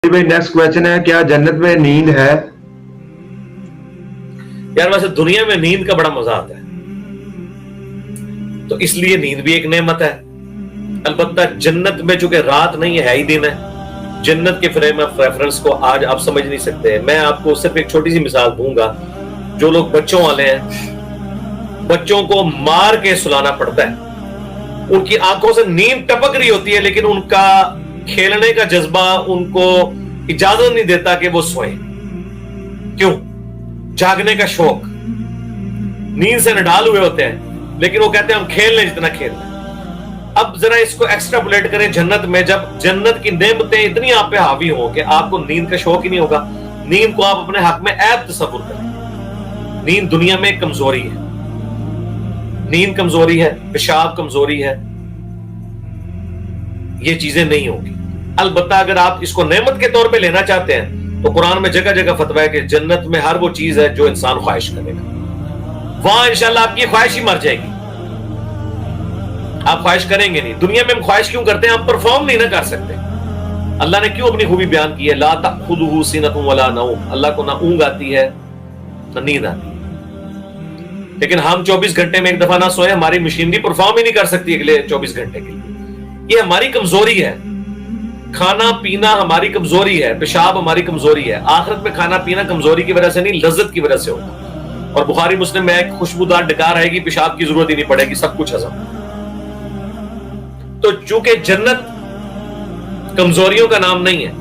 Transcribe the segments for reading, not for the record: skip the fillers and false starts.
भाई next question है, क्या जन्नत में नींद है? यार वैसे दुनिया में नींद का बड़ा मजा आता है, तो इसलिए नींद भी एक नेमत है। अलबत्ता जन्नत में चूंकि रात नहीं है ही दिन है, जन्नत के फ्रेम ऑफ रेफरेंस को आज आप समझ नहीं सकते। मैं आपको सिर्फ एक छोटी सी मिसाल दूंगा। जो लोग बच्चों वाले हैं, बच्चों को मार के सुलाना पड़ता है, उनकी आंखों से नींद टपक रही होती है, लेकिन उनका खेलने का जज्बा उनको इजाजत नहीं देता कि वो सोएं। क्यों? जागने का शौक, नींद से नडाल हुए होते हैं, लेकिन वो कहते हैं हम खेल लें जितना खेल लें। अब जरा इसको एक्स्ट्रापुलेट करें जन्नत में, जब जन्नत की नेमतें इतनी आप पे हावी हो कि आपको नींद का शौक ही नहीं होगा। नींद को आप अपने हक में ऐब तसव्वुर करें। नींद दुनिया में कमजोरी है, नींद कमजोरी है, पेशाब कमजोरी है, ये चीजें नहीं होगी। अलबत्ता अगर आप इसको नेमत के तौर पे लेना चाहते हैं तो कुरान में जगह जगह फतवा है कि जन्नत में हर वो चीज है जो इंसान ख्वाहिश करेगा। वहां इंशाल्लाह आपकी ख्वाहिश ही मर जाएगी, आप ख्वाहिश करेंगे नहीं। दुनिया में हम ख्वाहिश क्यों करते हैं? हम परफॉर्म नहीं ना कर सकते। अल्लाह ने क्यों अपनी खूबी बयान की है, ला तअखुज़ुहु सिनतुन वला नौम, अल्लाह को ना ऊंघ आती है ना नींद आती है। लेकिन हम 24 घंटे में एक दफा ना सोए, हमारी मशीनरी परफॉर्म ही नहीं कर सकती अगले 24 घंटे के लिए। ये हमारी कमजोरी है। खाना पीना हमारी कमजोरी है, पेशाब हमारी कमजोरी है। आखिरत में खाना पीना कमजोरी की वजह से नहीं, लज्जत की वजह से होगा। और बुखारी मुस्लिम में एक खुशबूदार डकार आएगी, पेशाब की जरूरत ही नहीं पड़ेगी, सब कुछ हजम। तो चूंकि जन्नत कमजोरियों का नाम नहीं है,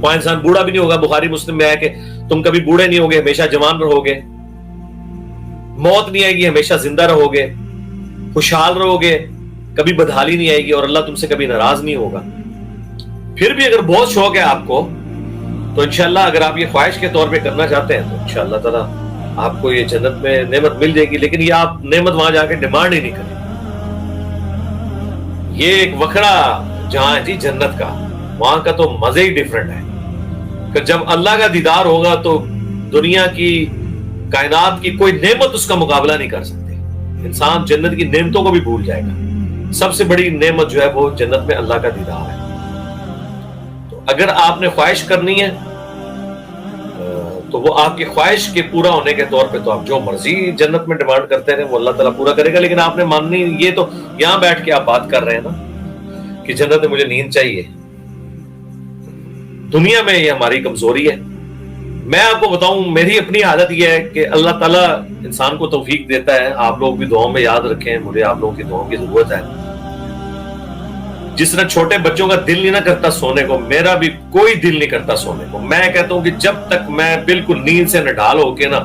वहां इंसान बूढ़ा भी नहीं होगा। बुखारी मुस्लिम में है कि तुम कभी बूढ़े नहीं होगे, हमेशा जवान रहोगे। मौत नहीं आएगी, हमेशा जिंदा रहोगे, खुशहाल रहोगे, कभी बदहाली नहीं आएगी और अल्लाह तुमसे कभी नाराज नहीं होगा। फिर भी अगर बहुत शौक है आपको, तो इंशाल्लाह अगर आप ये ख्वाहिश के तौर पे करना चाहते हैं तो इंशाल्लाह ताला आपको ये जन्नत में नेमत मिल जाएगी। लेकिन ये आप नेमत वहां जाके डिमांड ही नहीं करें। ये एक वखरा जहां है जी जन्नत का, वहां का तो मजे ही डिफरेंट है। कि जब अल्लाह का दीदार होगा तो दुनिया की, कायनात की कोई नेमत उसका मुकाबला नहीं कर सकती। इंसान जन्नत की नेमतों को भी भूल जाएगा। सबसे बड़ी नेमत जो है वो जन्नत में अल्लाह का दीदार है। तो अगर आपने ख्वाहिश करनी है तो वो आपकी ख्वाहिश के पूरा होने के तौर पे तो आप जो मर्जी जन्नत में डिमांड करते रहे, वो अल्लाह ताला पूरा करेगा। लेकिन आपने माननी, ये तो यहां बैठ के आप बात कर रहे हैं ना कि जन्नत में मुझे नींद चाहिए। दुनिया में ये हमारी कमजोरी है। मैं आपको बताऊं, मेरी अपनी आदत यह है कि अल्लाह ताला इंसान को तौफीक देता है। आप लोग भी दुआओं में याद रखें, मुझे आप लोगों की दुआओं की जरूरत है। जिस तरह छोटे बच्चों का दिल नहीं ना करता सोने को, मेरा भी कोई दिल नहीं करता सोने को। मैं कहता हूं कि जब तक मैं बिल्कुल नींद से नढाल होके ना,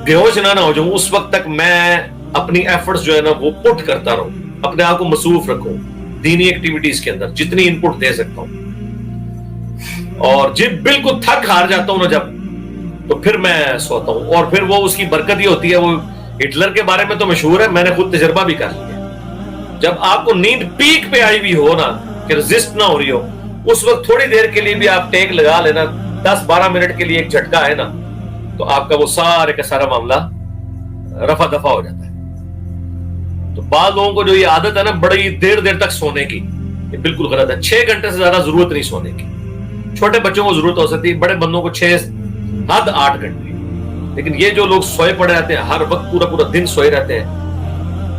बेहोश ना हो जाऊं, उस वक्त तक मैं अपनी एफर्ट्स जो है ना वो पुट करता रहूं, अपने आप को मसरूफ रखूं दीनी एक्टिविटीज के अंदर जितनी इनपुट दे सकता हूं। और जब बिल्कुल थक हार जाता हूं ना जब, तो फिर मैं सोता हूं। और फिर वो उसकी बरकत ही होती है। वो हिटलर के बारे में तो मशहूर है, मैंने खुद तजर्बा भी कर लिया। जब आपको नींद पीक पे आई हुई हो ना, कि रेजिस्ट ना हो रही हो, उस वक्त थोड़ी देर के लिए भी आप टेक लगा लेना, 10-12 मिनट के लिए एक झटका है ना, तो आपका वो सारे का सारा मामला रफा दफा हो जाता है। तो बाद लोगों को जो ये आदत है ना बड़ी देर देर तक सोने की, ये बिल्कुल गलत है। 6 घंटे से ज्यादा जरूरत नहीं सोने की। छोटे बच्चों को जरूरत हो सकती है, बड़े बंदों को 6 हद 8 घंटे। लेकिन ये जो लोग सोए पड़े रहते हैं, हर वक्त पूरा पूरा दिन सोए रहते हैं,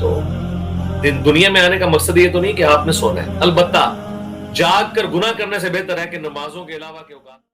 तो दुनिया में आने का मकसद ये तो नहीं कि आपने सोना है। अलबत्ता जाग कर गुनाह करने से बेहतर है कि नमाजों के अलावा के औकात